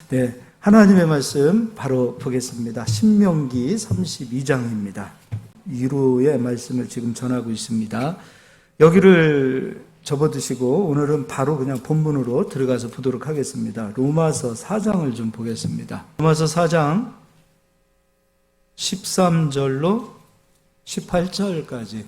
네, 하나님의 말씀 바로 보겠습니다. 신명기 32장입니다. 위로의 말씀을 지금 전하고 있습니다. 여기를 접어두시고 오늘은 바로 그냥 본문으로 들어가서 보도록 하겠습니다. 로마서 4장을 좀 보겠습니다. 로마서 4장 13절로 18절까지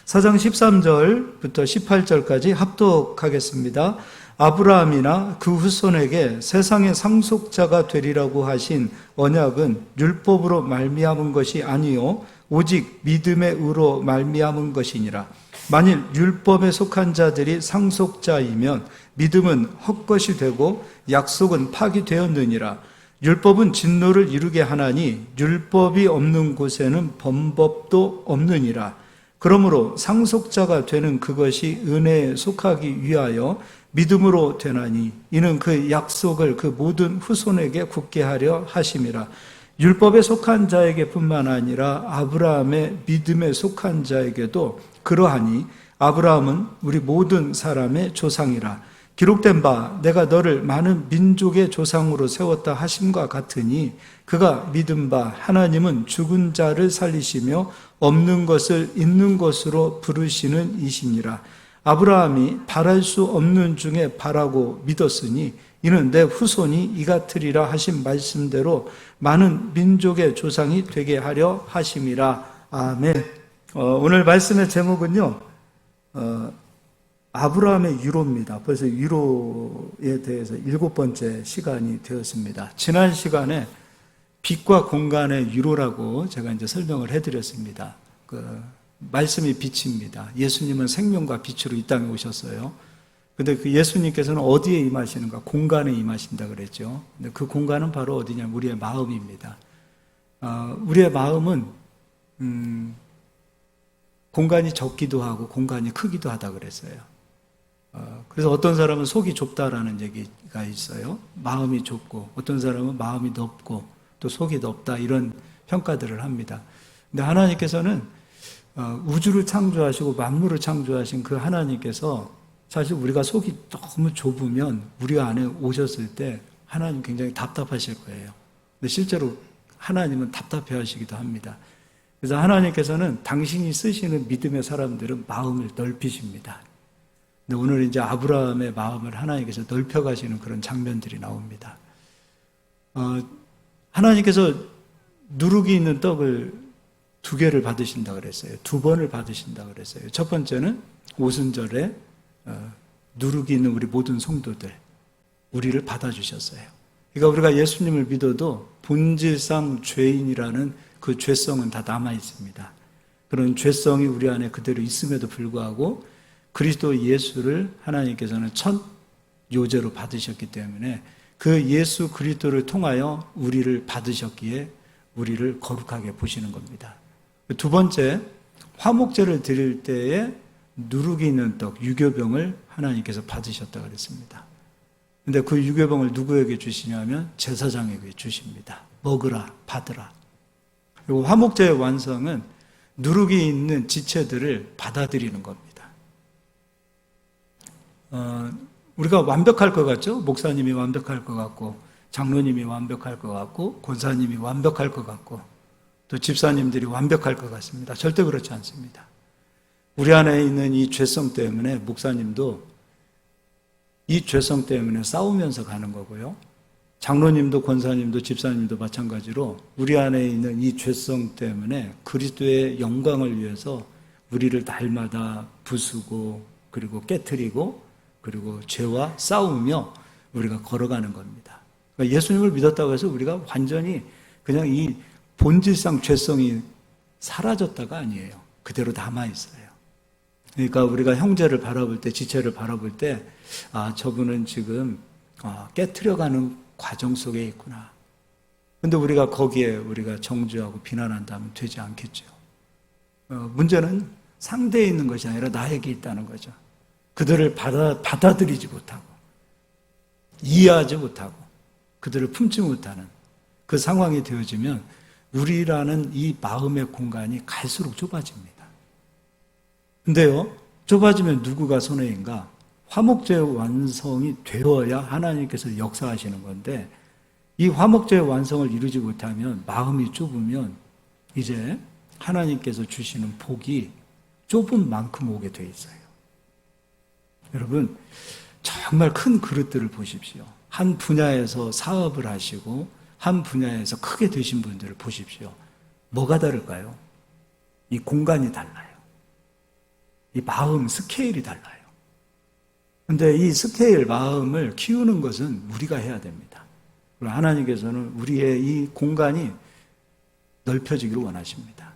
4장 13절부터 18절까지 합독하겠습니다. 아브라함이나 그 후손에게 세상의 상속자가 되리라고 하신 언약은 율법으로 말미암은 것이 아니요 오직 믿음의 의로 말미암은 것이니라. 만일 율법에 속한 자들이 상속자이면 믿음은 헛것이 되고 약속은 파기되었느니라. 율법은 진노를 이루게 하나니 율법이 없는 곳에는 범법도 없느니라. 그러므로 상속자가 되는 그것이 은혜에 속하기 위하여 믿음으로 되나니 이는 그 약속을 그 모든 후손에게 굳게 하려 하심이라. 율법에 속한 자에게 뿐만 아니라 아브라함의 믿음에 속한 자에게도 그러하니 아브라함은 우리 모든 사람의 조상이라. 기록된 바 내가 너를 많은 민족의 조상으로 세웠다 하심과 같으니 그가 믿은 바 하나님은 죽은 자를 살리시며 없는 것을 있는 것으로 부르시는 이시니라. 아브라함이 바랄 수 없는 중에 바라고 믿었으니 이는 내 후손이 이 같으리라 하신 말씀대로 많은 민족의 조상이 되게 하려 하심이라. 아멘. 오늘 말씀의 제목은요, 아브라함의 위로입니다. 벌써 위로에 대해서 7번째 시간이 되었습니다. 지난 시간에 빛과 공간의 위로라고 제가 이제 설명을 해드렸습니다. 말씀이 빛입니다. 예수님은 생명과 빛으로 이 땅에 오셨어요. 근데 그 예수님께서는 어디에 임하시는가? 공간에 임하신다 그랬죠. 근데 그 공간은 바로 어디냐? 우리의 마음입니다. 우리의 마음은 공간이 적기도 하고 공간이 크기도 하다 그랬어요. 그래서 어떤 사람은 속이 좁다라는 얘기가 있어요. 마음이 좁고 어떤 사람은 마음이 넓고 또 속이 넓다 이런 평가들을 합니다. 근데 하나님께서는 우주를 창조하시고 만물을 창조하신 그 하나님께서 사실 우리가 속이 너무 좁으면 우리 안에 오셨을 때 하나님 굉장히 답답하실 거예요. 근데 실제로 하나님은 답답해 하시기도 합니다. 그래서 하나님께서는 당신이 쓰시는 믿음의 사람들은 마음을 넓히십니다. 근데 오늘 이제 아브라함의 마음을 하나님께서 넓혀 가시는 그런 장면들이 나옵니다. 하나님께서 누룩이 있는 떡을 2개를 받으신다 그랬어요. 2번을 받으신다 그랬어요. 첫 번째는 오순절에 누룩이 있는 우리 모든 성도들, 우리를 받아주셨어요. 그러니까 우리가 예수님을 믿어도 본질상 죄인이라는 그 죄성은 다 남아 있습니다. 그런 죄성이 우리 안에 그대로 있음에도 불구하고 그리스도 예수를 하나님께서는 첫 요제로 받으셨기 때문에 그 예수 그리스도를 통하여 우리를 받으셨기에 우리를 거룩하게 보시는 겁니다. 2번째, 화목제를 드릴 때에 누룩이 있는 떡, 유교병을 하나님께서 받으셨다고 그랬습니다. 근데 그 유교병을 누구에게 주시냐면 제사장에게 주십니다. 먹으라, 받으라. 그리고 화목제의 완성은 누룩이 있는 지체들을 받아들이는 겁니다. 우리가 완벽할 것 같죠? 목사님이 완벽할 것 같고, 장로님이 완벽할 것 같고, 권사님이 완벽할 것 같고, 또 집사님들이 완벽할 것 같습니다. 절대 그렇지 않습니다. 우리 안에 있는 이 죄성 때문에 목사님도 이 죄성 때문에 싸우면서 가는 거고요. 장로님도 권사님도 집사님도 마찬가지로 우리 안에 있는 이 죄성 때문에 그리스도의 영광을 위해서 우리를 날마다 부수고 그리고 깨트리고 그리고 죄와 싸우며 우리가 걸어가는 겁니다. 그러니까 예수님을 믿었다고 해서 우리가 완전히 그냥 이 본질상 죄성이 사라졌다가 아니에요. 그대로 남아있어요. 그러니까 우리가 형제를 바라볼 때, 지체를 바라볼 때, 저분은 지금 깨트려가는 과정 속에 있구나. 근데 우리가 거기에 우리가 정죄하고 비난한다면 되지 않겠죠. 문제는 상대에 있는 것이 아니라 나에게 있다는 거죠. 그들을 받아들이지 못하고, 이해하지 못하고, 그들을 품지 못하는 그 상황이 되어지면 우리라는 이 마음의 공간이 갈수록 좁아집니다. 근데요, 좁아지면 누구가 손해인가? 화목제의 완성이 되어야 하나님께서 역사하시는 건데 이 화목제의 완성을 이루지 못하면, 마음이 좁으면 이제 하나님께서 주시는 복이 좁은 만큼 오게 돼 있어요. 여러분, 정말 큰 그릇들을 보십시오. 한 분야에서 사업을 하시고 한 분야에서 크게 되신 분들을 보십시오. 뭐가 다를까요? 이 공간이 달라요. 이 마음 스케일이 달라요. 근데 이 스케일, 마음을 키우는 것은 우리가 해야 됩니다. 그리고 하나님께서는 우리의 이 공간이 넓혀지기를 원하십니다.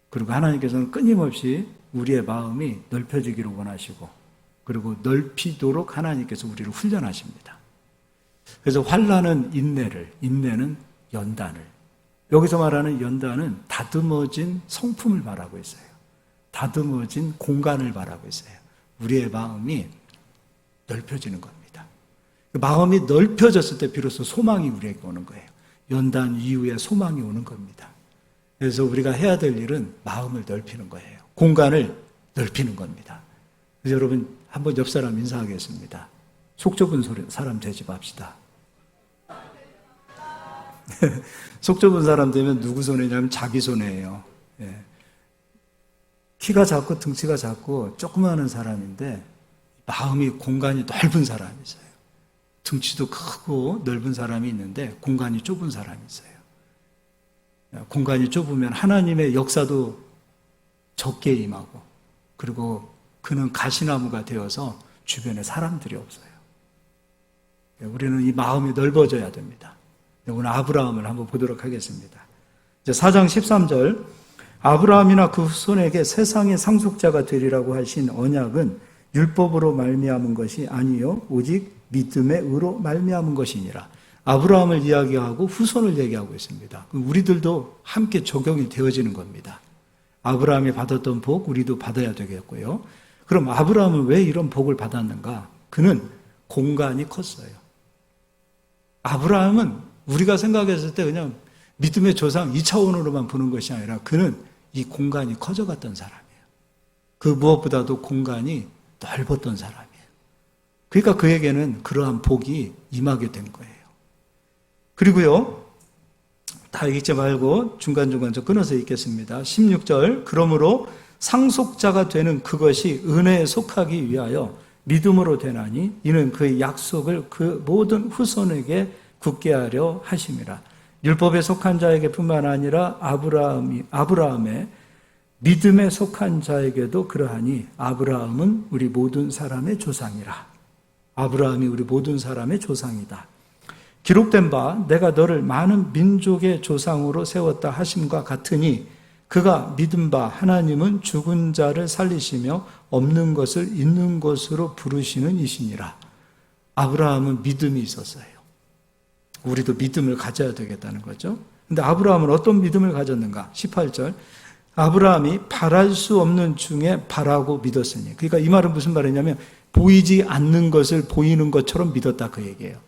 그리고 하나님께서는 끊임없이 우리의 마음이 넓혀지기를 원하시고, 그리고 넓히도록 하나님께서 우리를 훈련하십니다. 그래서 환난은 인내를, 인내는 연단을. 여기서 말하는 연단은 다듬어진 성품을 말하고 있어요. 다듬어진 공간을 말하고 있어요. 우리의 마음이 넓혀지는 겁니다. 마음이 넓혀졌을 때 비로소 소망이 우리에게 오는 거예요. 연단 이후에 소망이 오는 겁니다. 그래서 우리가 해야 될 일은 마음을 넓히는 거예요. 공간을 넓히는 겁니다. 그래서 여러분, 한번 옆 사람 인사하겠습니다. 속 좁은 사람 되지 맙시다. 속 좁은 사람 되면 누구 손해냐면 자기 손해예요. 예. 키가 작고 등치가 작고 조그마한 사람인데 마음이, 공간이 넓은 사람이 있어요. 등치도 크고 넓은 사람이 있는데 공간이 좁은 사람이 있어요. 공간이 좁으면 하나님의 역사도 적게 임하고, 그리고 그는 가시나무가 되어서 주변에 사람들이 없어요. 우리는 이 마음이 넓어져야 됩니다. 오늘 아브라함을 한번 보도록 하겠습니다. 이제 4장 13절, 아브라함이나 그 후손에게 세상의 상속자가 되리라고 하신 언약은 율법으로 말미암은 것이 아니요 오직 믿음의 의로 말미암은 것이니라. 아브라함을 이야기하고 후손을 얘기하고 있습니다. 우리들도 함께 적용이 되어지는 겁니다. 아브라함이 받았던 복 우리도 받아야 되겠고요. 그럼 아브라함은 왜 이런 복을 받았는가? 그는 공간이 컸어요. 아브라함은 우리가 생각했을 때 그냥 믿음의 조상 2차원으로만 보는 것이 아니라 그는 이 공간이 커져갔던 사람이에요. 그 무엇보다도 공간이 넓었던 사람이에요. 그러니까 그에게는 그러한 복이 임하게 된 거예요. 그리고요, 다 읽지 말고 중간중간 좀 끊어서 읽겠습니다. 16절, 그러므로 상속자가 되는 그것이 은혜에 속하기 위하여 믿음으로 되나니 이는 그의 약속을 그 모든 후손에게 굳게 하려 하심이라. 율법에 속한 자에게 뿐만 아니라 아브라함의 믿음에 속한 자에게도 그러하니 아브라함은 우리 모든 사람의 조상이라. 아브라함이 우리 모든 사람의 조상이다. 기록된 바 내가 너를 많은 민족의 조상으로 세웠다 하심과 같으니 그가 믿은 바 하나님은 죽은 자를 살리시며 없는 것을 있는 것으로 부르시는 이시니라. 아브라함은 믿음이 있었어요. 우리도 믿음을 가져야 되겠다는 거죠. 근데 아브라함은 어떤 믿음을 가졌는가? 18절, 아브라함이 바랄 수 없는 중에 바라고 믿었으니. 그러니까 이 말은 무슨 말이냐면 보이지 않는 것을 보이는 것처럼 믿었다, 그 얘기예요.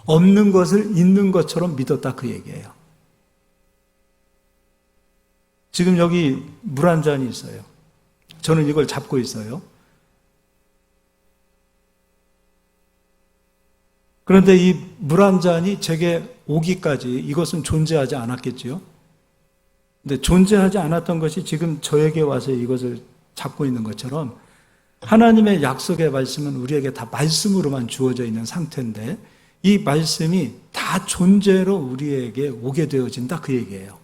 없는 것을 있는 것처럼 믿었다, 그 얘기예요. 지금 여기 물 한 잔이 있어요. 저는 이걸 잡고 있어요. 그런데 이 물 한 잔이 제게 오기까지 이것은 존재하지 않았겠지요? 근데 존재하지 않았던 것이 지금 저에게 와서 이것을 잡고 있는 것처럼 하나님의 약속의 말씀은 우리에게 다 말씀으로만 주어져 있는 상태인데 이 말씀이 다 존재로 우리에게 오게 되어진다, 그 얘기예요.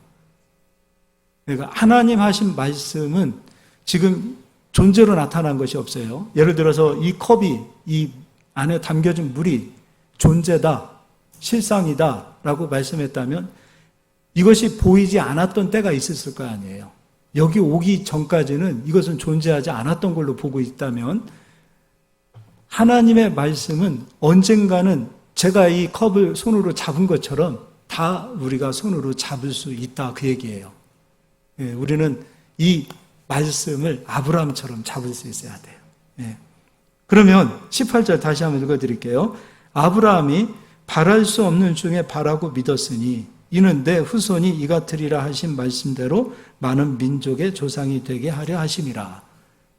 그러니까 하나님 하신 말씀은 지금 존재로 나타난 것이 없어요. 예를 들어서 이 컵이, 이 안에 담겨진 물이 존재다, 실상이다 라고 말씀했다면 이것이 보이지 않았던 때가 있었을 거 아니에요. 여기 오기 전까지는 이것은 존재하지 않았던 걸로 보고 있다면 하나님의 말씀은 언젠가는 제가 이 컵을 손으로 잡은 것처럼 다 우리가 손으로 잡을 수 있다, 그 얘기예요. 예, 우리는 이 말씀을 아브라함처럼 잡을 수 있어야 돼요. 예. 그러면 18절 다시 한번 읽어드릴게요. 아브라함이 바랄 수 없는 중에 바라고 믿었으니 이는 내 후손이 이같으리라 하신 말씀대로 많은 민족의 조상이 되게 하려 하심이라.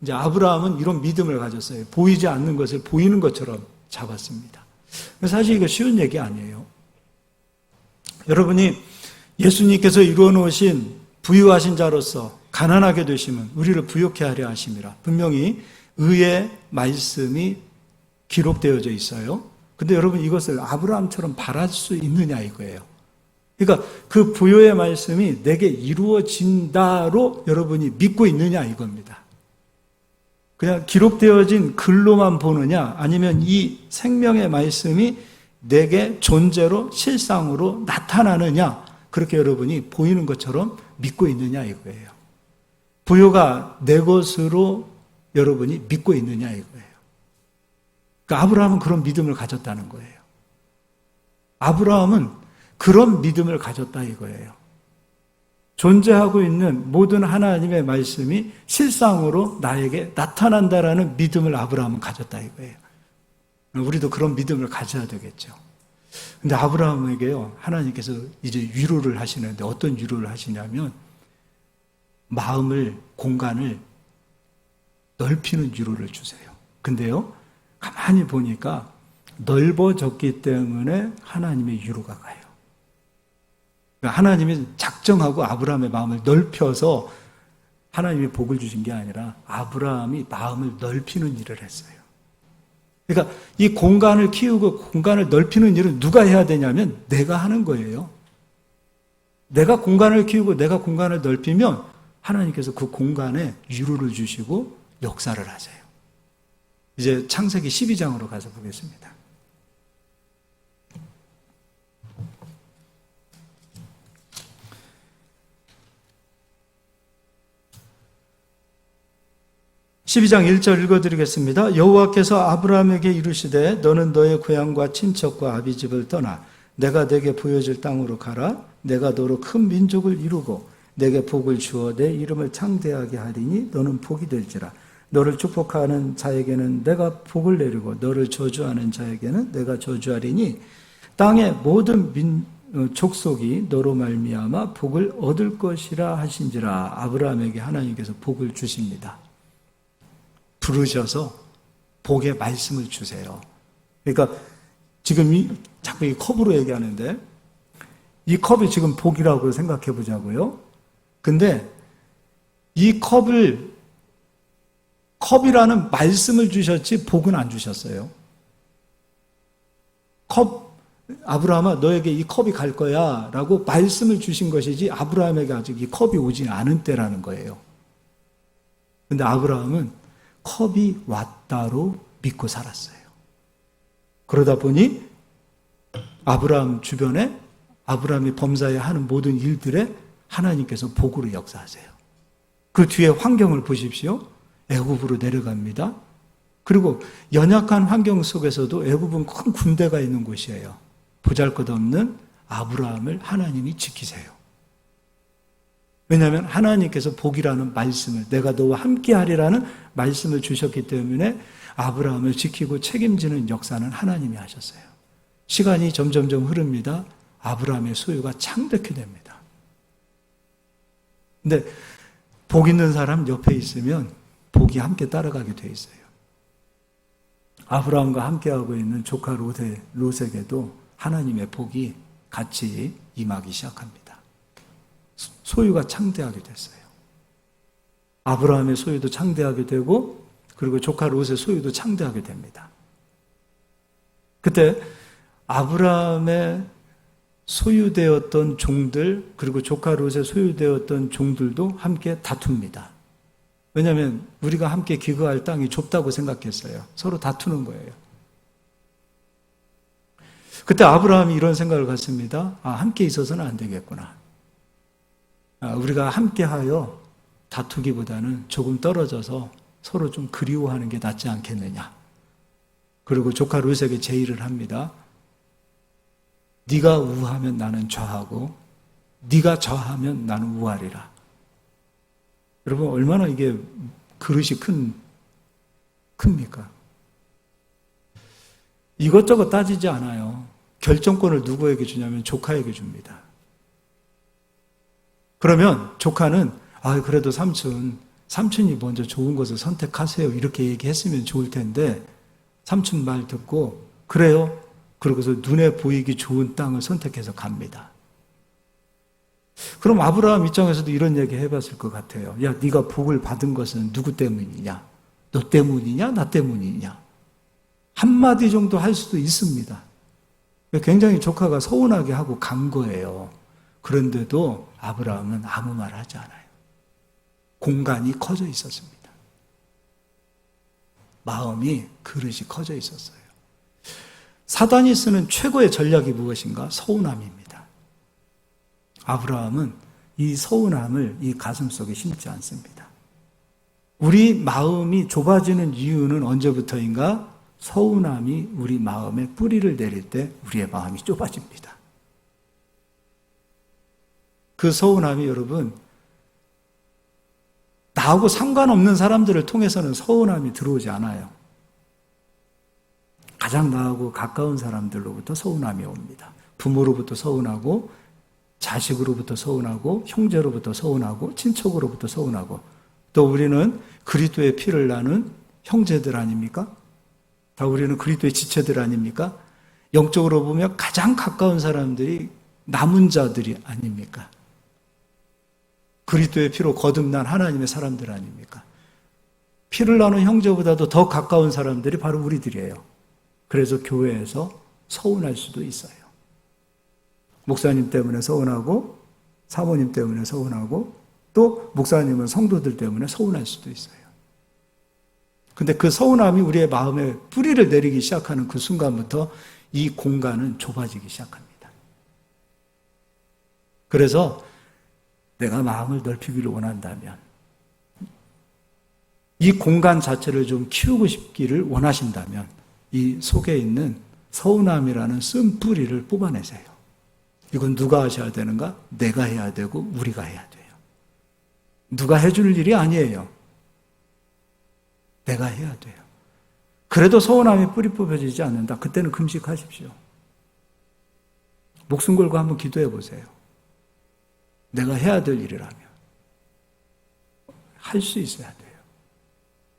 이제 아브라함은 이런 믿음을 가졌어요. 보이지 않는 것을 보이는 것처럼 잡았습니다. 사실 이거 쉬운 얘기 아니에요. 여러분이 예수님께서 이루어 놓으신 부유하신 자로서 가난하게 되시면 우리를 부욕해 하려 하심이라. 분명히 의의 말씀이 기록되어져 있어요. 근데 여러분 이것을 아브라함처럼 바랄 수 있느냐 이거예요. 그러니까 그 부요의 말씀이 내게 이루어진다로 여러분이 믿고 있느냐 이겁니다. 그냥 기록되어진 글로만 보느냐 아니면 이 생명의 말씀이 내게 존재로 실상으로 나타나느냐 그렇게 여러분이 보이는 것처럼 믿고 있느냐 이거예요. 부요가 내 것으로 여러분이 믿고 있느냐 이거예요. 그러니까 아브라함은 그런 믿음을 가졌다는 거예요. 아브라함은 그런 믿음을 가졌다 이거예요. 존재하고 있는 모든 하나님의 말씀이 실상으로 나에게 나타난다라는 믿음을 아브라함은 가졌다 이거예요. 우리도 그런 믿음을 가져야 되겠죠. 근데 아브라함에게요, 하나님께서 이제 위로를 하시는데 어떤 위로를 하시냐면 마음을, 공간을 넓히는 위로를 주세요. 근데요, 가만히 보니까 넓어졌기 때문에 하나님의 위로가 가요. 그러니까 하나님이 작정하고 아브라함의 마음을 넓혀서 하나님이 복을 주신 게 아니라 아브라함이 마음을 넓히는 일을 했어요. 그러니까 이 공간을 키우고 공간을 넓히는 일은 누가 해야 되냐면 내가 하는 거예요. 내가 공간을 키우고 내가 공간을 넓히면 하나님께서 그 공간에 위로를 주시고 역사를 하세요. 이제 창세기 12장으로 가서 보겠습니다. (12장) 1절 읽어드리겠습니다. 여호와께서 아브라함에게 이르시되 너는 너의 고향과 친척과 아비집을 떠나 내가 내게 보여줄 땅으로 가라. 내가 너로 큰 민족을 이루고 내게 복을 주어 내 이름을 창대하게 하리니 너는 복이 될지라. 너를 축복하는 자에게는 내가 복을 내리고 너를 저주하는 자에게는 내가 저주하리니 땅의 모든 족속이 너로 말미암아 복을 얻을 것이라 하신지라. 아브라함에게 하나님께서 복을 주십니다. 부르셔서 복의 말씀을 주세요. 그러니까 지금 자꾸 이 컵으로 얘기하는데 이 컵이 지금 복이라고 생각해 보자고요. 근데 이 컵이라는 말씀을 주셨지 복은 안 주셨어요. 아브라함아 너에게 이 컵이 갈 거야 라고 말씀을 주신 것이지 아브라함에게 아직 이 컵이 오지 않은 때라는 거예요. 근데 아브라함은 컵이 왔다로 믿고 살았어요. 그러다 보니 아브라함 주변에 아브라함이 범사에 하는 모든 일들에 하나님께서 복으로 역사하세요. 그 뒤에 환경을 보십시오. 애굽으로 내려갑니다. 그리고 연약한 환경 속에서도 애굽은 큰 군대가 있는 곳이에요. 보잘것없는 아브라함을 하나님이 지키세요. 왜냐하면 하나님께서 복이라는 말씀을 내가 너와 함께하리라는 말씀을 주셨기 때문에 아브라함을 지키고 책임지는 역사는 하나님이 하셨어요. 시간이 점점점 흐릅니다. 아브라함의 소유가 창대케 됩니다. 근데 복 있는 사람 옆에 있으면 복이 함께 따라가게 돼 있어요. 아브라함과 함께하고 있는 조카 롯에게도 하나님의 복이 같이 임하기 시작합니다. 소유가 창대하게 됐어요. 아브라함의 소유도 창대하게 되고 그리고 조카 롯의 소유도 창대하게 됩니다. 그때 아브라함의 소유되었던 종들 그리고 조카 롯의 소유되었던 종들도 함께 다툽니다. 왜냐하면 우리가 함께 기거할 땅이 좁다고 생각했어요. 서로 다투는 거예요. 그때 아브라함이 이런 생각을 갖습니다. 함께 있어서는 안 되겠구나. 우리가 함께하여 다투기보다는 조금 떨어져서 서로 좀 그리워하는 게 낫지 않겠느냐. 그리고 조카 롯에게 제의를 합니다. 네가 우하면 나는 좌하고 네가 좌하면 나는 우하리라. 여러분 얼마나 이게 그릇이 큽니까? 이것저것 따지지 않아요. 결정권을 누구에게 주냐면 조카에게 줍니다. 그러면 조카는 그래도 삼촌이 먼저 좋은 것을 선택하세요 이렇게 얘기했으면 좋을 텐데 삼촌 말 듣고 그래요? 그러고서 눈에 보이기 좋은 땅을 선택해서 갑니다. 그럼 아브라함 입장에서도 이런 얘기 해봤을 것 같아요. 야, 네가 복을 받은 것은 누구 때문이냐? 너 때문이냐? 나 때문이냐? 한마디 정도 할 수도 있습니다. 굉장히 조카가 서운하게 하고 간 거예요. 그런데도 아브라함은 아무 말 하지 않아요. 공간이 커져 있었습니다. 마음이, 그릇이 커져 있었어요. 사단이 쓰는 최고의 전략이 무엇인가? 서운함입니다. 아브라함은 이 서운함을 이 가슴 속에 심지 않습니다. 우리 마음이 좁아지는 이유는 언제부터인가? 서운함이 우리 마음에 뿌리를 내릴 때 우리의 마음이 좁아집니다. 그 서운함이 여러분, 나하고 상관없는 사람들을 통해서는 서운함이 들어오지 않아요. 가장 나하고 가까운 사람들로부터 서운함이 옵니다. 부모로부터 서운하고, 자식으로부터 서운하고, 형제로부터 서운하고, 친척으로부터 서운하고, 또 우리는 그리스도의 피를 나눈 형제들 아닙니까? 다 우리는 그리스도의 지체들 아닙니까? 영적으로 보면 가장 가까운 사람들이 남은 자들이 아닙니까? 그리스도의 피로 거듭난 하나님의 사람들 아닙니까? 피를 나눈 형제보다도 더 가까운 사람들이 바로 우리들이에요. 그래서 교회에서 서운할 수도 있어요. 목사님 때문에 서운하고, 사모님 때문에 서운하고, 또 목사님은 성도들 때문에 서운할 수도 있어요. 근데 그 서운함이 우리의 마음에 뿌리를 내리기 시작하는 그 순간부터 이 공간은 좁아지기 시작합니다. 그래서 내가 마음을 넓히기를 원한다면, 이 공간 자체를 좀 키우고 싶기를 원하신다면, 이 속에 있는 서운함이라는 쓴뿌리를 뽑아내세요. 이건 누가 하셔야 되는가? 내가 해야 되고 우리가 해야 돼요. 누가 해줄 일이 아니에요. 내가 해야 돼요. 그래도 서운함이 뿌리 뽑혀지지 않는다. 그때는 금식하십시오. 목숨 걸고 한번 기도해 보세요. 내가 해야 될 일이라면 할 수 있어야 돼요.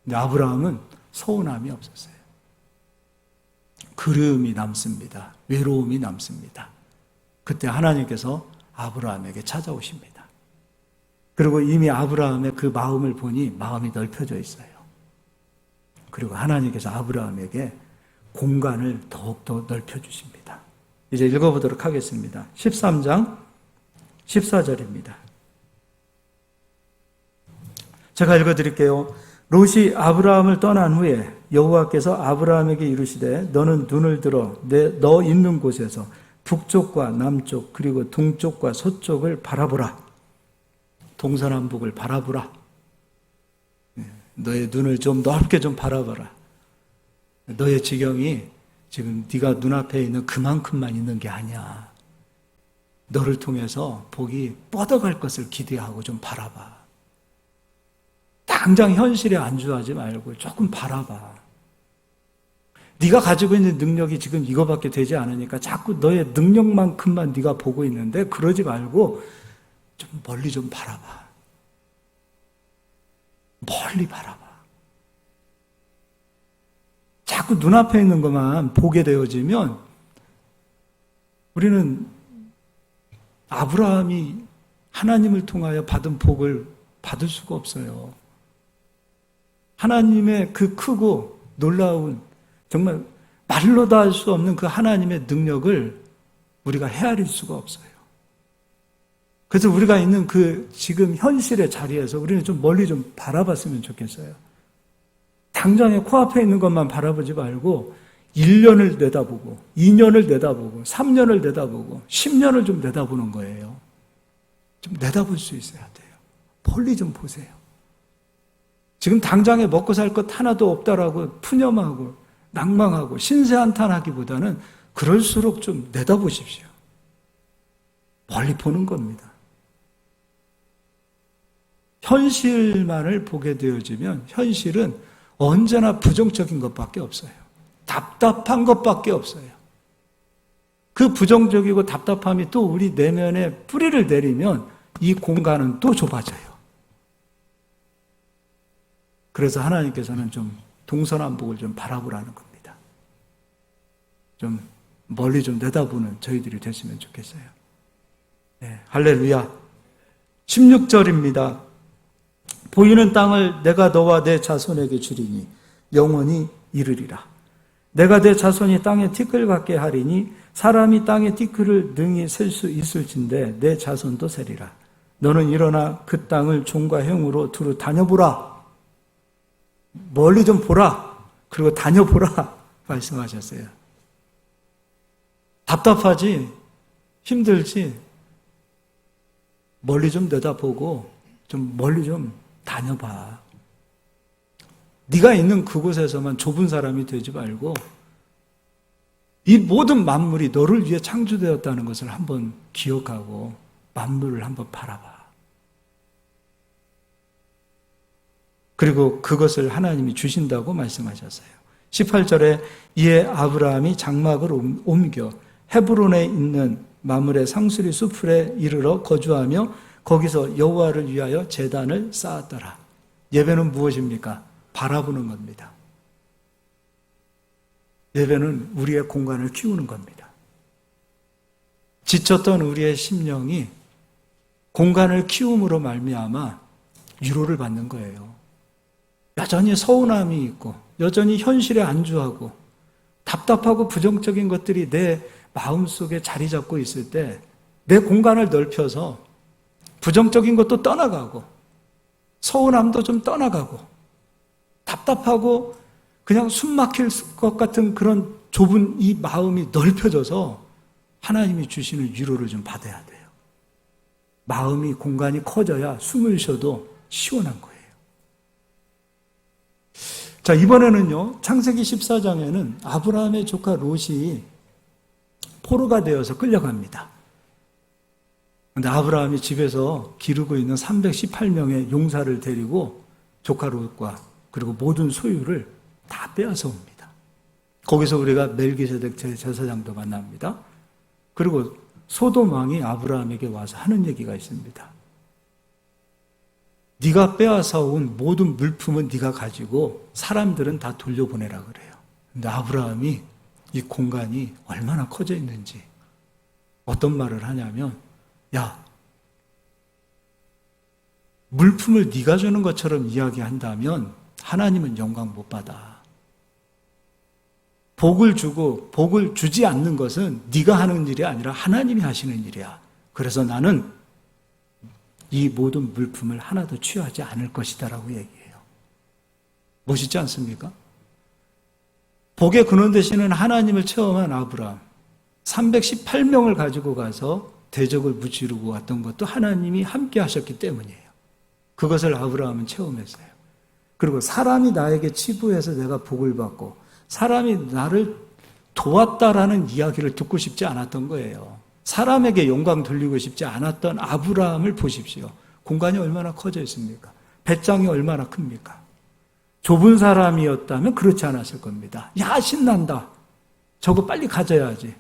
근데 아브라함은 서운함이 없었어요. 그리움이 남습니다. 외로움이 남습니다. 그때 하나님께서 아브라함에게 찾아오십니다. 그리고 이미 아브라함의 그 마음을 보니 마음이 넓혀져 있어요. 그리고 하나님께서 아브라함에게 공간을 더욱더 넓혀주십니다. 이제 읽어보도록 하겠습니다. 13장 14절입니다. 제가 읽어드릴게요. 롯이 아브라함을 떠난 후에 여호와께서 아브라함에게 이르시되 너는 눈을 들어 너 있는 곳에서 북쪽과 남쪽 그리고 동쪽과 서쪽을 바라보라. 동서남북을 바라보라. 너의 눈을 좀 넓게 좀 바라봐라. 너의 지경이 지금 네가 눈앞에 있는 그만큼만 있는 게 아니야. 너를 통해서 복이 뻗어갈 것을 기대하고 좀 바라봐. 당장 현실에 안주하지 말고 조금 바라봐. 네가 가지고 있는 능력이 지금 이거밖에 되지 않으니까 자꾸 너의 능력만큼만 네가 보고 있는데 그러지 말고 좀 멀리 좀 바라봐. 멀리 바라봐. 자꾸 눈앞에 있는 것만 보게 되어지면 우리는 아브라함이 하나님을 통하여 받은 복을 받을 수가 없어요. 하나님의 그 크고 놀라운 정말 말로도 할 수 없는 그 하나님의 능력을 우리가 헤아릴 수가 없어요. 그래서 우리가 있는 그 지금 현실의 자리에서 우리는 좀 멀리 좀 바라봤으면 좋겠어요. 당장에 코앞에 있는 것만 바라보지 말고 1년을 내다보고 2년을 내다보고 3년을 내다보고 10년을 좀 내다보는 거예요. 좀 내다볼 수 있어야 돼요. 멀리 좀 보세요. 지금 당장에 먹고 살 것 하나도 없다라고 푸념하고 낭망하고 신세한탄하기보다는 그럴수록 좀 내다보십시오. 멀리 보는 겁니다. 현실만을 보게 되어지면 현실은 언제나 부정적인 것밖에 없어요. 답답한 것밖에 없어요. 그 부정적이고 답답함이 또 우리 내면에 뿌리를 내리면 이 공간은 또 좁아져요. 그래서 하나님께서는 좀 동서남북을 좀 바라보라는 겁니다. 좀 멀리 좀 내다보는 저희들이 됐으면 좋겠어요. 네, 할렐루야. 16절입니다. 보이는 땅을 내가 너와 내 자손에게 주리니 영원히 이르리라. 내가 내 자손이 땅에 티끌 같게 하리니 사람이 땅에 티끌을 능히 셀 수 있을진데 내 자손도 세리라. 너는 일어나 그 땅을 종과 형으로 두루 다녀보라. 멀리 좀 보라. 그리고 다녀보라 말씀하셨어요. 답답하지? 힘들지? 멀리 좀 내다보고 좀 멀리 좀 다녀봐. 네가 있는 그곳에서만 좁은 사람이 되지 말고 이 모든 만물이 너를 위해 창조되었다는 것을 한번 기억하고 만물을 한번 바라봐. 그리고 그것을 하나님이 주신다고 말씀하셨어요. 18절에 이에 아브라함이 장막을 옮겨 헤브론에 있는 마므레 상수리 수풀에 이르러 거주하며 거기서 여호와를 위하여 제단을 쌓았더라. 예배는 무엇입니까? 바라보는 겁니다. 예배는 우리의 공간을 키우는 겁니다. 지쳤던 우리의 심령이 공간을 키움으로 말미암아 위로를 받는 거예요. 여전히 서운함이 있고 여전히 현실에 안주하고 답답하고 부정적인 것들이 내 마음속에 자리 잡고 있을 때 내 공간을 넓혀서 부정적인 것도 떠나가고 서운함도 좀 떠나가고 답답하고 그냥 숨 막힐 것 같은 그런 좁은 이 마음이 넓혀져서 하나님이 주시는 위로를 좀 받아야 돼요. 마음이 공간이 커져야 숨을 쉬어도 시원한 거예요. 자, 이번에는요, 창세기 14장에는 아브라함의 조카 롯이 포로가 되어서 끌려갑니다. 그런데 아브라함이 집에서 기르고 있는 318명의 용사를 데리고 조카 롯과 그리고 모든 소유를 다 빼앗아 옵니다. 거기서 우리가 멜기세덱 제사장도 만납니다. 그리고 소돔 왕이 아브라함에게 와서 하는 얘기가 있습니다. 네가 빼앗아 온 모든 물품은 네가 가지고 사람들은 다 돌려보내라 그래요. 근데 아브라함이 이 공간이 얼마나 커져 있는지 어떤 말을 하냐면, 야, 물품을 네가 주는 것처럼 이야기한다면 하나님은 영광 못 받아. 복을 주고 복을 주지 않는 것은 네가 하는 일이 아니라 하나님이 하시는 일이야. 그래서 나는 이 모든 물품을 하나도 취하지 않을 것이다 라고 얘기해요. 멋있지 않습니까? 복의 근원 되시는 하나님을 체험한 아브라함, 318명을 가지고 가서 대적을 무찌르고 왔던 것도 하나님이 함께 하셨기 때문이에요. 그것을 아브라함은 체험했어요. 그리고 사람이 나에게 치부해서 내가 복을 받고 사람이 나를 도왔다라는 이야기를 듣고 싶지 않았던 거예요. 사람에게 영광 돌리고 싶지 않았던 아브라함을 보십시오. 공간이 얼마나 커져 있습니까? 배짱이 얼마나 큽니까? 좁은 사람이었다면 그렇지 않았을 겁니다. 야, 신난다. 저거 빨리 가져야지.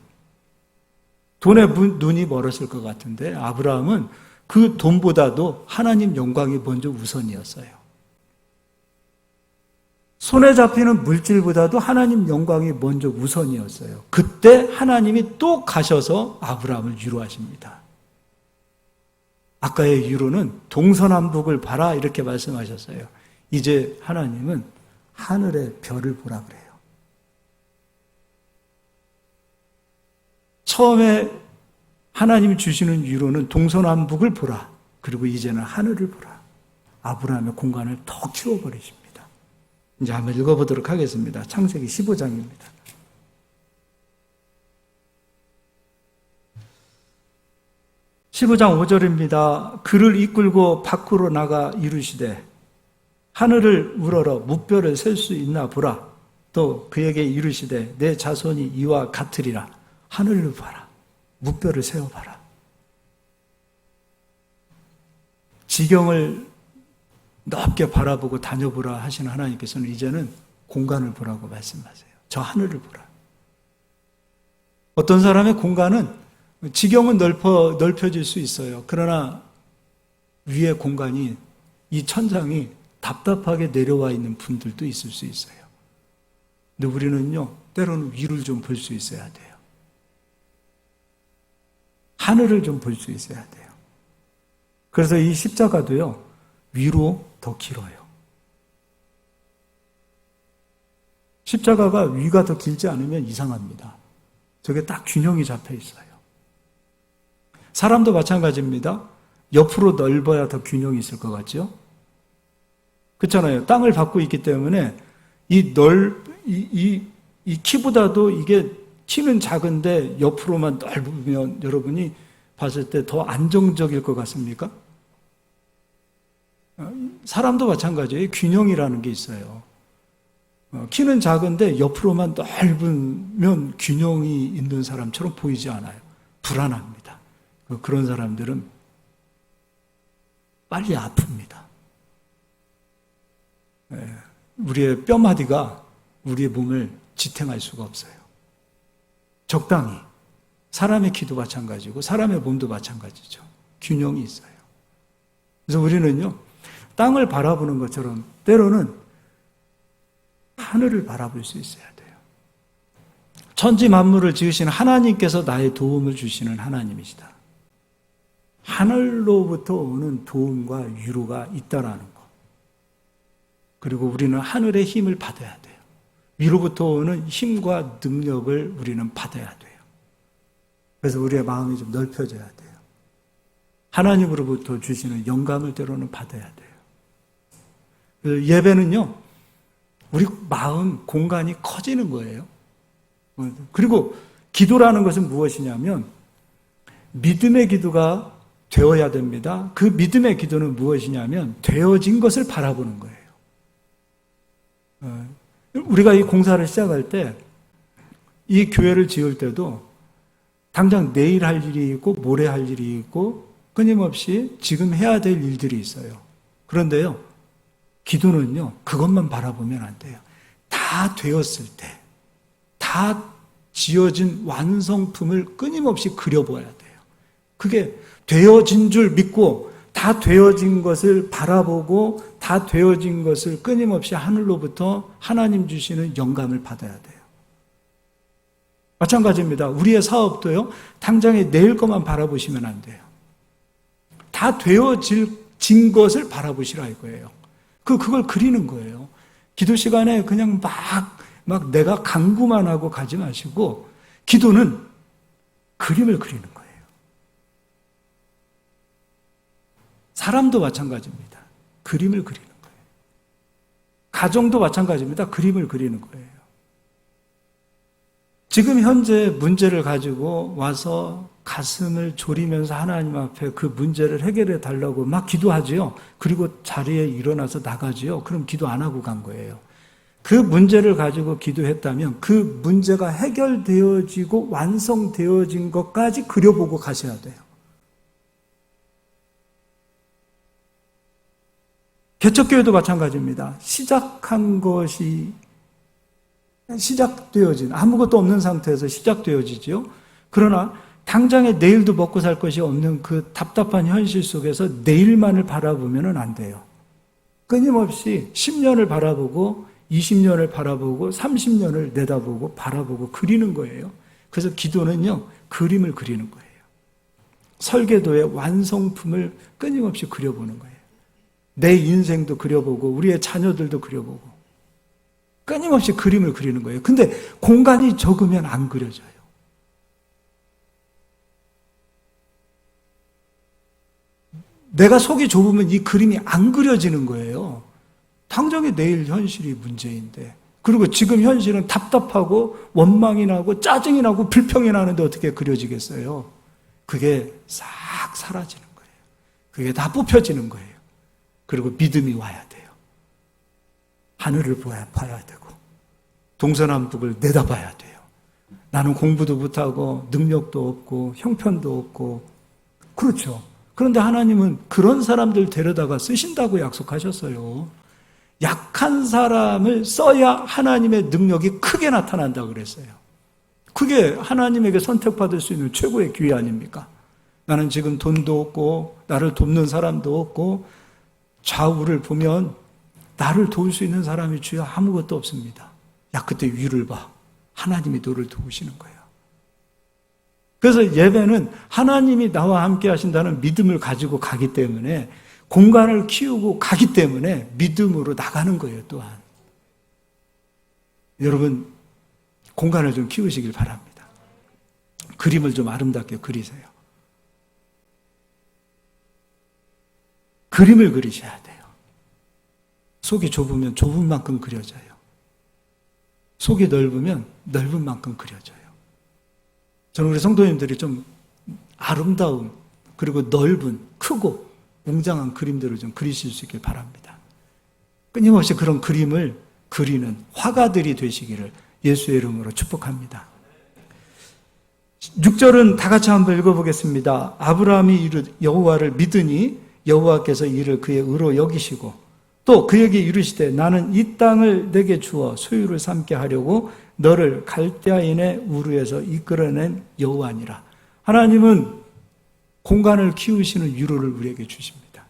돈에 눈이 멀었을 것 같은데 아브라함은 그 돈보다도 하나님 영광이 먼저 우선이었어요. 손에 잡히는 물질보다도 하나님 영광이 먼저 우선이었어요. 그때 하나님이 또 가셔서 아브라함을 위로하십니다. 아까의 위로는 동서남북을 봐라 이렇게 말씀하셨어요. 이제 하나님은 하늘의 별을 보라 그래요. 처음에 하나님이 주시는 위로는 동서남북을 보라. 그리고 이제는 하늘을 보라. 아브라함의 공간을 더 키워버리십니다. 이제 한번 읽어보도록 하겠습니다. 창세기 15장입니다. (15장 5절입니다) 그를 이끌고 밖으로 나가 이르시되 하늘을 우러러 무뼈를 셀 수 있나 보라. 또 그에게 이르시되 내 자손이 이와 같으리라. 하늘을 봐라. 무뼈를 세어봐라. 지경을 넓게 바라보고 다녀보라 하시는 하나님께서는 이제는 공간을 보라고 말씀하세요. 저 하늘을 보라. 어떤 사람의 공간은 지경은 넓혀질 수 있어요. 그러나 위의 공간이, 이 천장이 답답하게 내려와 있는 분들도 있을 수 있어요. 근데 우리는요, 때로는 위를 좀 볼 수 있어야 돼요. 하늘을 좀 볼 수 있어야 돼요. 그래서 이 십자가도요, 위로 더 길어요. 십자가가 위가 더 길지 않으면 이상합니다. 저게 딱 균형이 잡혀 있어요. 사람도 마찬가지입니다. 옆으로 넓어야 더 균형이 있을 것 같죠? 그렇잖아요. 땅을 밟고 있기 때문에 이 키보다도 이게 키는 작은데 옆으로만 넓으면 여러분이 봤을 때 더 안정적일 것 같습니까? 사람도 마찬가지예요. 균형이라는 게 있어요. 키는 작은데 옆으로만 넓으면 균형이 있는 사람처럼 보이지 않아요. 불안합니다. 그런 사람들은 빨리 아픕니다. 우리의 뼈마디가 우리의 몸을 지탱할 수가 없어요. 적당히. 사람의 키도 마찬가지고 사람의 몸도 마찬가지죠. 균형이 있어요. 그래서 우리는요, 땅을 바라보는 것처럼 때로는 하늘을 바라볼 수 있어야 돼요. 천지 만물을 지으신 하나님께서 나의 도움을 주시는 하나님이시다. 하늘로부터 오는 도움과 위로가 있다라는 것. 그리고 우리는 하늘의 힘을 받아야 돼요. 위로부터 오는 힘과 능력을 우리는 받아야 돼요. 그래서 우리의 마음이 좀 넓혀져야 돼요. 하나님으로부터 주시는 영감을 때로는 받아야 돼요. 예배는요, 우리 마음, 공간이 커지는 거예요. 그리고 기도라는 것은 무엇이냐면 믿음의 기도가 되어야 됩니다. 그 믿음의 기도는 무엇이냐면 되어진 것을 바라보는 거예요. 우리가 이 공사를 시작할 때, 이 교회를 지을 때도 당장 내일 할 일이 있고 모레 할 일이 있고 끊임없이 지금 해야 될 일들이 있어요. 그런데요, 기도는요, 그것만 바라보면 안 돼요. 다 되었을 때, 다 지어진 완성품을 끊임없이 그려보아야 돼요. 그게 되어진 줄 믿고 다 되어진 것을 바라보고 다 되어진 것을 끊임없이 하늘로부터 하나님 주시는 영감을 받아야 돼요. 마찬가지입니다. 우리의 사업도요, 당장에 내일 것만 바라보시면 안 돼요. 다 되어진 것을 바라보시라 이거예요. 그걸 그리는 거예요. 기도 시간에 그냥 막 내가 강구만 하고 가지 마시고, 기도는 그림을 그리는 거예요. 사람도 마찬가지입니다. 그림을 그리는 거예요. 가정도 마찬가지입니다. 그림을 그리는 거예요. 지금 현재 문제를 가지고 와서 가슴을 졸이면서 하나님 앞에 그 문제를 해결해 달라고 막 기도하지요. 그리고 자리에 일어나서 나가지요. 그럼 기도 안 하고 간 거예요. 그 문제를 가지고 기도했다면 그 문제가 해결되어지고 완성되어진 것까지 그려보고 가셔야 돼요. 개척교회도 마찬가지입니다. 시작한 것이 시작되어진, 아무것도 없는 상태에서 시작되어지죠. 그러나 당장에 내일도 먹고 살 것이 없는 그 답답한 현실 속에서 내일만을 바라보면 안 돼요. 끊임없이 10년을 바라보고 20년을 바라보고 30년을 내다보고 바라보고 그리는 거예요. 그래서 기도는요, 그림을 그리는 거예요. 설계도의 완성품을 끊임없이 그려보는 거예요. 내 인생도 그려보고 우리의 자녀들도 그려보고 끊임없이 그림을 그리는 거예요. 근데 공간이 적으면 안 그려져요. 내가 속이 좁으면 이 그림이 안 그려지는 거예요. 당장에 내일 현실이 문제인데, 그리고 지금 현실은 답답하고 원망이 나고 짜증이 나고 불평이 나는데 어떻게 그려지겠어요? 그게 싹 사라지는 거예요. 그게 다 뽑혀지는 거예요. 그리고 믿음이 와야 돼요. 하늘을 봐야 되고 동서남북을 내다봐야 돼요. 나는 공부도 못하고 능력도 없고 형편도 없고, 그렇죠. 그런데 하나님은 그런 사람들 데려다가 쓰신다고 약속하셨어요. 약한 사람을 써야 하나님의 능력이 크게 나타난다고 그랬어요. 그게 하나님에게 선택받을 수 있는 최고의 기회 아닙니까? 나는 지금 돈도 없고 나를 돕는 사람도 없고 좌우를 보면 나를 도울 수 있는 사람이 주여 아무것도 없습니다. 야, 그때 위를 봐. 하나님이 너를 도우시는 거예요. 그래서 예배는 하나님이 나와 함께 하신다는 믿음을 가지고 가기 때문에, 공간을 키우고 가기 때문에 믿음으로 나가는 거예요, 또한. 여러분, 공간을 좀 키우시길 바랍니다. 그림을 좀 아름답게 그리세요. 그림을 그리셔야 돼요. 속이 좁으면 좁은 만큼 그려져요. 속이 넓으면 넓은 만큼 그려져요. 저는 우리 성도님들이 좀 아름다운, 그리고 넓은, 크고 웅장한 그림들을 좀 그리실 수 있길 바랍니다. 끊임없이 그런 그림을 그리는 화가들이 되시기를 예수의 이름으로 축복합니다. 6절은 다 같이 한번 읽어보겠습니다. 아브라함이 여호와를 믿으니 여호와께서 이를 그의 의로 여기시고, 또 그에게 이르시되 나는 이 땅을 내게 주어 소유를 삼게 하려고 너를 갈대아인의 우르에서 이끌어낸 여호와니라. 하나님은 공간을 키우시는 유로를 우리에게 주십니다.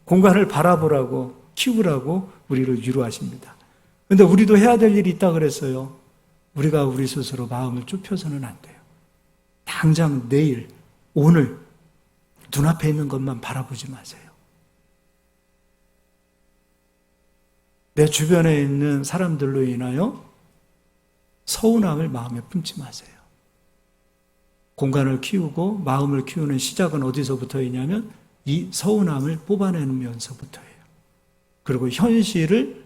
공간을 바라보라고, 키우라고 우리를 유로하십니다. 그런데 우리도 해야 될 일이 있다 그랬어요. 우리가 우리 스스로 마음을 좁혀서는 안 돼요. 당장 내일, 오늘 눈앞에 있는 것만 바라보지 마세요. 내 주변에 있는 사람들로 인하여 서운함을 마음에 품지 마세요. 공간을 키우고 마음을 키우는 시작은 어디서부터이냐면 이 서운함을 뽑아내면서부터예요. 그리고 현실을,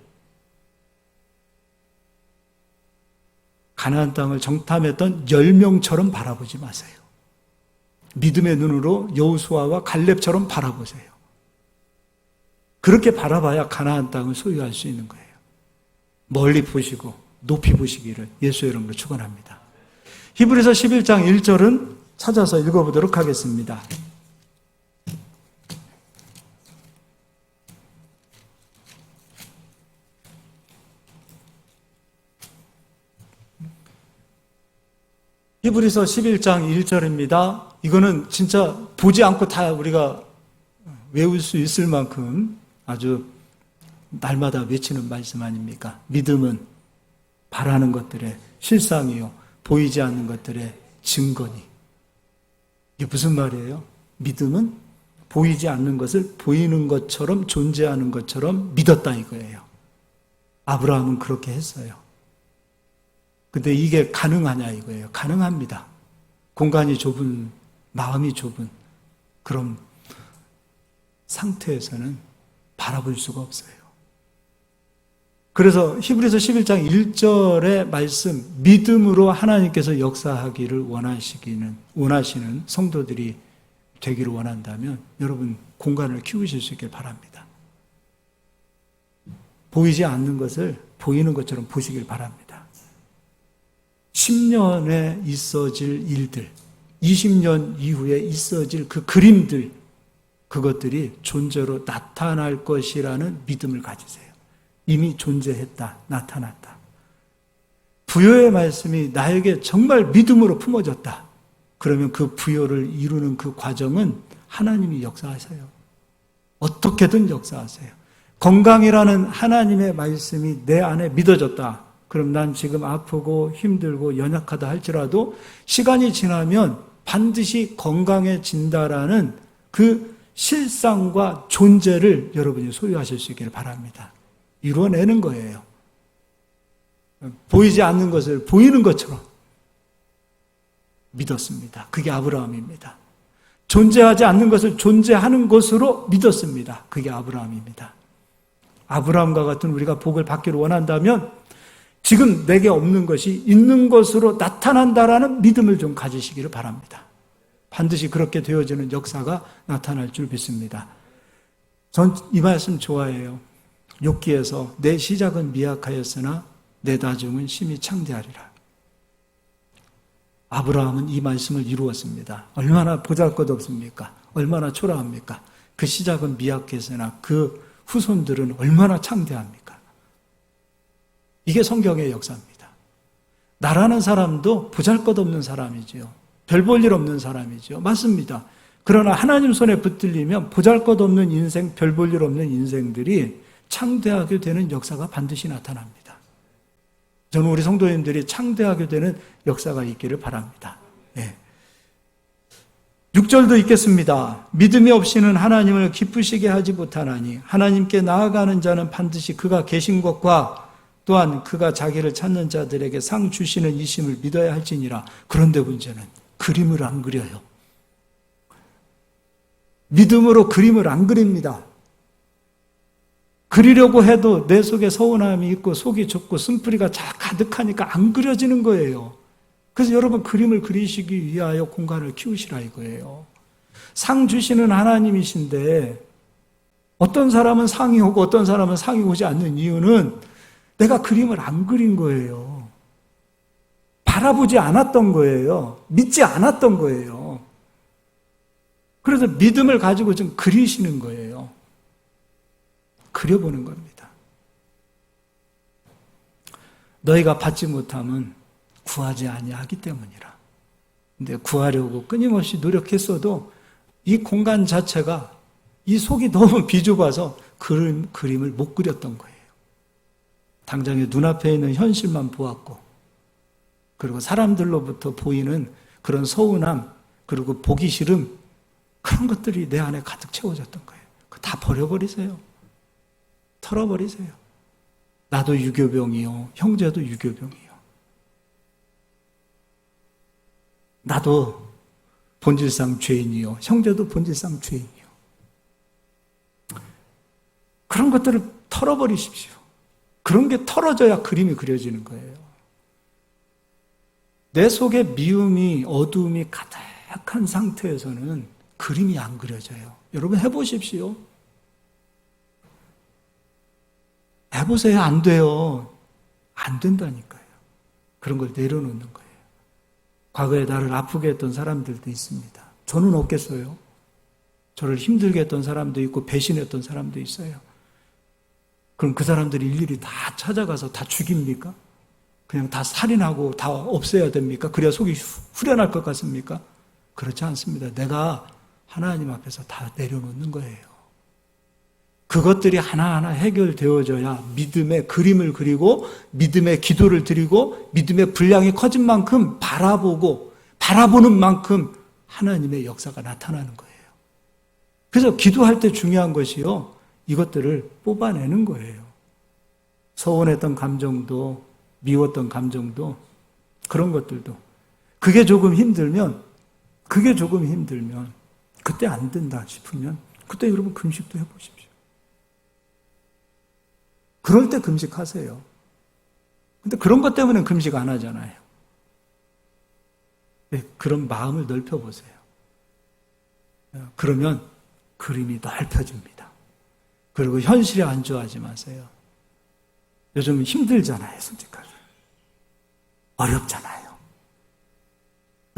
가나안 땅을 정탐했던 10명처럼 바라보지 마세요. 믿음의 눈으로 여호수아와 갈렙처럼 바라보세요. 그렇게 바라봐야 가나안 땅을 소유할 수 있는 거예요. 멀리 보시고 높이 보시기를 예수의 이름으로 축원합니다. 히브리서 11장 1절은 찾아서 읽어보도록 하겠습니다. 히브리서 11장 1절입니다. 이거는 진짜 보지 않고 다 우리가 외울 수 있을 만큼 아주 날마다 외치는 말씀 아닙니까? 믿음은 바라는 것들의 실상이요, 보이지 않는 것들의 증거니. 이게 무슨 말이에요? 믿음은 보이지 않는 것을 보이는 것처럼, 존재하는 것처럼 믿었다 이거예요. 아브라함은 그렇게 했어요. 근데 이게 가능하냐 이거예요. 가능합니다. 공간이 좁은, 마음이 좁은 그런 상태에서는 바라볼 수가 없어요. 그래서 히브리서 11장 1절의 말씀, 믿음으로 하나님께서 역사하기를 원하시는 성도들이 되기를 원한다면 여러분 공간을 키우실 수 있길 바랍니다. 보이지 않는 것을 보이는 것처럼 보시길 바랍니다. 10년에 있어질 일들, 20년 이후에 있어질 그 그림들, 그것들이 존재로 나타날 것이라는 믿음을 가지세요. 이미 존재했다, 나타났다. 부요의 말씀이 나에게 정말 믿음으로 품어졌다. 그러면 그 부요를 이루는 그 과정은 하나님이 역사하세요. 어떻게든 역사하세요. 건강이라는 하나님의 말씀이 내 안에 믿어졌다. 그럼 난 지금 아프고 힘들고 연약하다 할지라도 시간이 지나면 반드시 건강해진다라는 그 실상과 존재를 여러분이 소유하실 수 있기를 바랍니다. 이루어내는 거예요. 보이지 않는 것을 보이는 것처럼 믿었습니다. 그게 아브라함입니다. 존재하지 않는 것을 존재하는 것으로 믿었습니다. 그게 아브라함입니다. 아브라함과 같은 우리가 복을 받기를 원한다면 지금 내게 없는 것이 있는 것으로 나타난다라는 믿음을 좀 가지시기를 바랍니다. 반드시 그렇게 되어지는 역사가 나타날 줄 믿습니다. 전 이 말씀 좋아해요. 욥기에서 내 시작은 미약하였으나 내 나중은 심히 창대하리라. 아브라함은 이 말씀을 이루었습니다. 얼마나 보잘것없습니까? 얼마나 초라합니까? 그 시작은 미약했으나 그 후손들은 얼마나 창대합니까? 이게 성경의 역사입니다. 나라는 사람도 보잘것없는 사람이지요. 별 볼 일 없는 사람이죠. 맞습니다. 그러나 하나님 손에 붙들리면 보잘것없는 인생, 별 볼 일 없는 인생들이 창대하게 되는 역사가 반드시 나타납니다. 저는 우리 성도님들이 창대하게 되는 역사가 있기를 바랍니다. 예. 6절도 있겠습니다. 믿음이 없이는 하나님을 기쁘시게 하지 못하나니 하나님께 나아가는 자는 반드시 그가 계신 것과 또한 그가 자기를 찾는 자들에게 상 주시는 이심을 믿어야 할지니라. 그런데 문제는 그림을 안 그려요. 믿음으로 그림을 안 그립니다. 그리려고 해도 내 속에 서운함이 있고 속이 좁고 쓴뿌리가 가득하니까 안 그려지는 거예요. 그래서 여러분 그림을 그리시기 위하여 공간을 키우시라 이거예요. 상 주시는 하나님이신데 어떤 사람은 상이 오고 어떤 사람은 상이 오지 않는 이유는 내가 그림을 안 그린 거예요. 바라보지 않았던 거예요. 믿지 않았던 거예요. 그래서 믿음을 가지고 좀 그리시는 거예요. 그려보는 겁니다. 너희가 받지 못함은 구하지 아니하기 때문이라. 근데 구하려고 끊임없이 노력했어도 이 공간 자체가 이 속이 너무 비좁아서 그림을 못 그렸던 거예요. 당장에 눈앞에 있는 현실만 보았고, 그리고 사람들로부터 보이는 그런 서운함, 그리고 보기 싫음, 그런 것들이 내 안에 가득 채워졌던 거예요. 그거 다 버려버리세요. 털어버리세요. 나도 유교병이요. 형제도 유교병이요. 나도 본질상 죄인이요. 형제도 본질상 죄인이요. 그런 것들을 털어버리십시오. 그런 게 털어져야 그림이 그려지는 거예요. 내 속에 미움이, 어두움이 가득한 상태에서는 그림이 안 그려져요. 여러분 해보십시오. 해보세요. 안 돼요. 안 된다니까요. 그런 걸 내려놓는 거예요. 과거에 나를 아프게 했던 사람들도 있습니다. 저는 없겠어요. 저를 힘들게 했던 사람도 있고 배신했던 사람도 있어요. 그럼 그 사람들이 일일이 다 찾아가서 다 죽입니까? 그냥 다 살인하고 다 없애야 됩니까? 그래야 속이 후련할 것 같습니까? 그렇지 않습니다. 내가 하나님 앞에서 다 내려놓는 거예요. 그것들이 하나하나 해결되어져야 믿음의 그림을 그리고 믿음의 기도를 드리고 믿음의 분량이 커진 만큼 바라보는 만큼 하나님의 역사가 나타나는 거예요. 그래서 기도할 때 중요한 것이요, 이것들을 뽑아내는 거예요. 서운했던 감정도, 미웠던 감정도, 그런 것들도. 그게 조금 힘들면, 그때 안 된다 싶으면, 그때 여러분 금식도 해보십시오. 그럴 때 금식하세요. 근데 그런 것 때문에 금식 안 하잖아요. 네, 그런 마음을 넓혀보세요. 그러면 그림이 넓혀집니다. 그리고 현실에 안주하지 마세요. 요즘 힘들잖아요, 솔직하게. 어렵잖아요.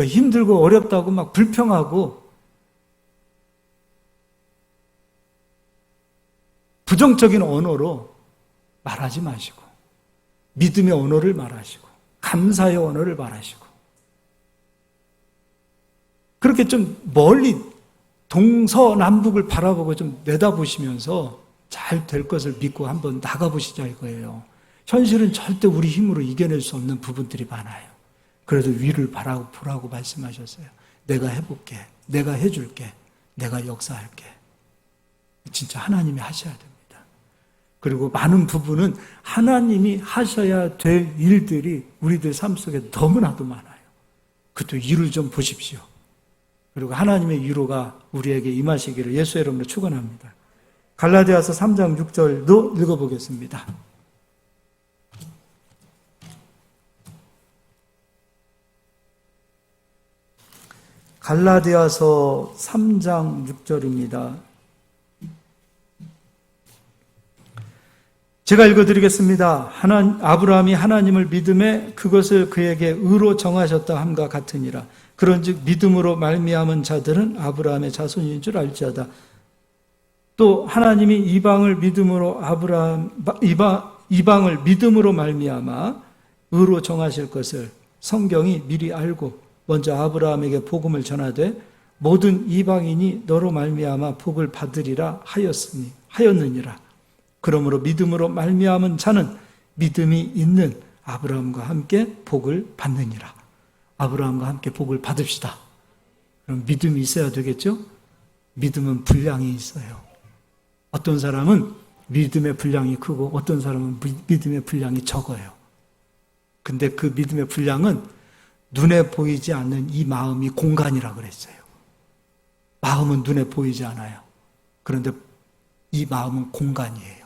힘들고 어렵다고 막 불평하고 부정적인 언어로 말하지 마시고 믿음의 언어를 말하시고 감사의 언어를 말하시고 그렇게 좀 멀리 동서남북을 바라보고 좀 내다보시면서 잘 될 것을 믿고 한번 나가보시자 이거예요. 현실은 절대 우리 힘으로 이겨낼 수 없는 부분들이 많아요. 그래도 위를 보라고 말씀하셨어요. 내가 해볼게. 내가 해줄게. 내가 역사할게. 진짜 하나님이 하셔야 됩니다. 그리고 많은 부분은 하나님이 하셔야 될 일들이 우리들 삶 속에 너무나도 많아요. 그것도 위를 좀 보십시오. 그리고 하나님의 위로가 우리에게 임하시기를 예수의 이름으로 축원합니다. 갈라디아서 3장 6절도 읽어보겠습니다. 갈라디아서 3장 6절입니다. 제가 읽어드리겠습니다. 아브라함이 하나님을 믿음에 그것을 그에게 의로 정하셨다 함과 같으니라. 그런즉 믿음으로 말미암은 자들은 아브라함의 자손인 줄 알지어다. 또 하나님이 이방을 믿음으로 말미암아 의로 정하실 것을 성경이 미리 알고 먼저 아브라함에게 복음을 전하되 모든 이방인이 너로 말미암아 복을 받으리라 하였느니라. 그러므로 믿음으로 말미암은 자는 믿음이 있는 아브라함과 함께 복을 받느니라. 아브라함과 함께 복을 받읍시다. 그럼 믿음이 있어야 되겠죠? 믿음은 분량이 있어요. 어떤 사람은 믿음의 분량이 크고 어떤 사람은 믿음의 분량이 적어요. 근데 그 믿음의 분량은 눈에 보이지 않는 이 마음이 공간이라 그랬어요. 마음은 눈에 보이지 않아요. 그런데 이 마음은 공간이에요.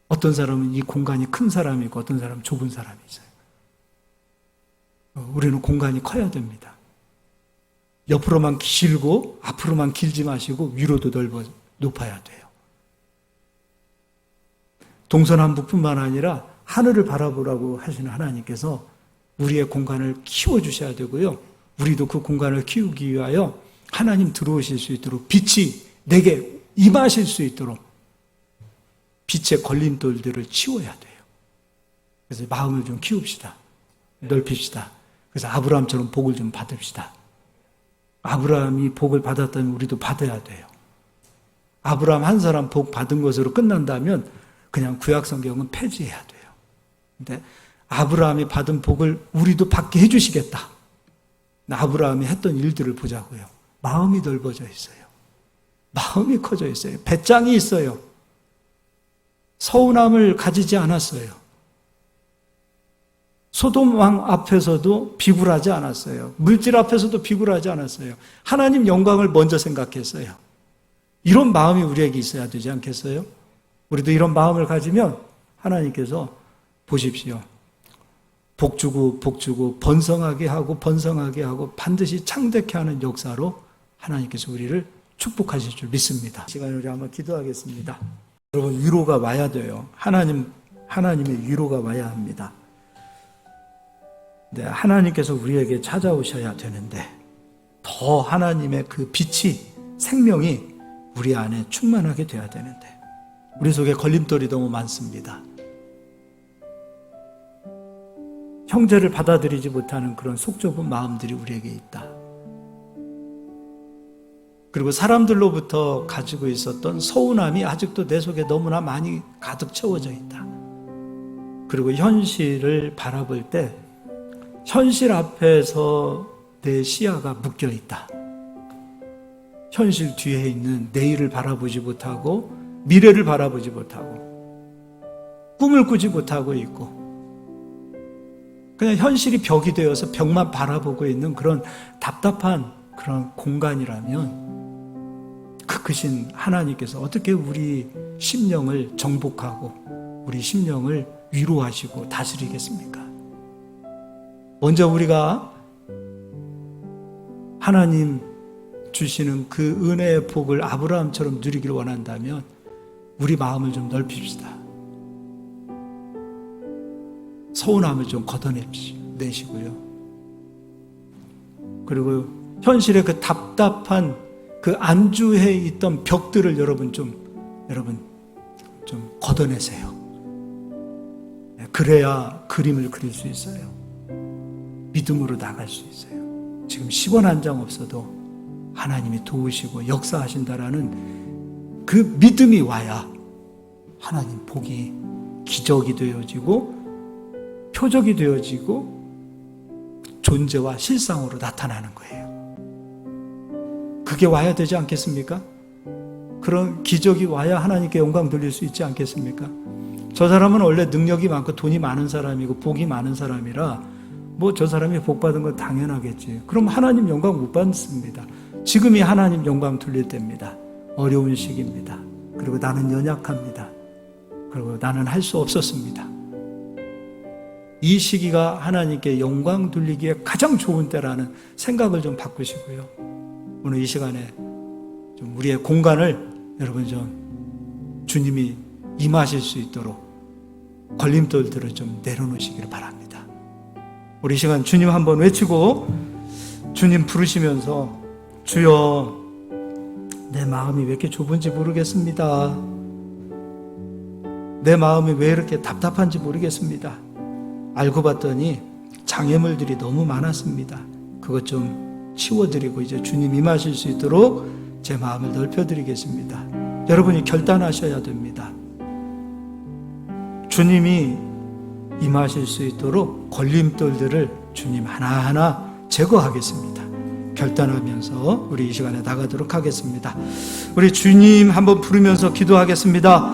어떤 사람은 이 공간이 큰 사람이 있고 어떤 사람은 좁은 사람이 있어요. 우리는 공간이 커야 됩니다. 옆으로만 길고 앞으로만 길지 마시고 위로도 높아야 돼요. 동서남북뿐만 아니라 하늘을 바라보라고 하시는 하나님께서 우리의 공간을 키워주셔야 되고요. 우리도 그 공간을 키우기 위하여 하나님 들어오실 수 있도록 빛이 내게 임하실 수 있도록 빛의 걸림돌들을 치워야 돼요. 그래서 마음을 좀 키웁시다. 넓힙시다. 그래서 아브라함처럼 복을 좀 받읍시다. 아브라함이 복을 받았다면 우리도 받아야 돼요. 아브라함 한 사람 복 받은 것으로 끝난다면 그냥 구약 성경은 폐지해야 돼요. 근데 아브라함이 받은 복을 우리도 받게 해주시겠다. 아브라함이 했던 일들을 보자고요. 마음이 넓어져 있어요. 마음이 커져 있어요. 배짱이 있어요. 서운함을 가지지 않았어요. 소돔 왕 앞에서도 비굴하지 않았어요. 물질 앞에서도 비굴하지 않았어요. 하나님 영광을 먼저 생각했어요. 이런 마음이 우리에게 있어야 되지 않겠어요? 우리도 이런 마음을 가지면 하나님께서 보십시오. 복 주고 번성하게 하고 반드시 창대케 하는 역사로 하나님께서 우리를 축복하실 줄 믿습니다. 시간에 우리 한번 기도하겠습니다. 여러분, 위로가 와야 돼요. 하나님의 위로가 와야 합니다. 네, 하나님께서 우리에게 찾아오셔야 되는데 더 하나님의 그 빛이 생명이 우리 안에 충만하게 돼야 되는데 우리 속에 걸림돌이 너무 많습니다. 형제를 받아들이지 못하는 그런 속 좁은 마음들이 우리에게 있다. 그리고 사람들로부터 가지고 있었던 서운함이 아직도 내 속에 너무나 많이 가득 채워져 있다. 그리고 현실을 바라볼 때 현실 앞에서 내 시야가 묶여 있다. 현실 뒤에 있는 내일을 바라보지 못하고 미래를 바라보지 못하고 꿈을 꾸지 못하고 있고 그냥 현실이 벽이 되어서 벽만 바라보고 있는 그런 답답한 그런 공간이라면 그 크신 하나님께서 어떻게 우리 심령을 정복하고 우리 심령을 위로하시고 다스리겠습니까? 먼저 우리가 하나님 주시는 그 은혜의 복을 아브라함처럼 누리기를 원한다면 우리 마음을 좀 넓힙시다. 서운함을 좀 걷어내시고요. 그리고 현실의 그 답답한 그 안주해 있던 벽들을 여러분 좀 걷어내세요. 그래야 그림을 그릴 수 있어요. 믿음으로 나갈 수 있어요. 지금 10원 한 장 없어도 하나님이 도우시고 역사하신다라는 그 믿음이 와야 하나님 복이 기적이 되어지고 표적이 되어지고 존재와 실상으로 나타나는 거예요. 그게 와야 되지 않겠습니까? 그런 기적이 와야 하나님께 영광 돌릴 수 있지 않겠습니까? 저 사람은 원래 능력이 많고 돈이 많은 사람이고 복이 많은 사람이라 뭐 저 사람이 복 받은 건 당연하겠지. 그럼 하나님 영광 못 받습니다. 지금이 하나님 영광 돌릴 때입니다. 어려운 시기입니다. 그리고 나는 연약합니다. 그리고 나는 할 수 없었습니다. 이 시기가 하나님께 영광 돌리기에 가장 좋은 때라는 생각을 좀 바꾸시고요. 오늘 이 시간에 좀 우리의 공간을 여러분 좀 주님이 임하실 수 있도록 걸림돌들을 좀 내려놓으시기를 바랍니다. 우리 이 시간 주님 한번 외치고 주님 부르시면서 주여 내 마음이 왜 이렇게 좁은지 모르겠습니다. 내 마음이 왜 이렇게 답답한지 모르겠습니다. 알고 봤더니 장애물들이 너무 많았습니다. 그것 좀 치워드리고 이제 주님 임하실 수 있도록 제 마음을 넓혀드리겠습니다. 여러분이 결단하셔야 됩니다. 주님이 임하실 수 있도록 걸림돌들을 주님 하나하나 제거하겠습니다. 결단하면서 우리 이 시간에 나가도록 하겠습니다. 우리 주님 한번 부르면서 기도하겠습니다.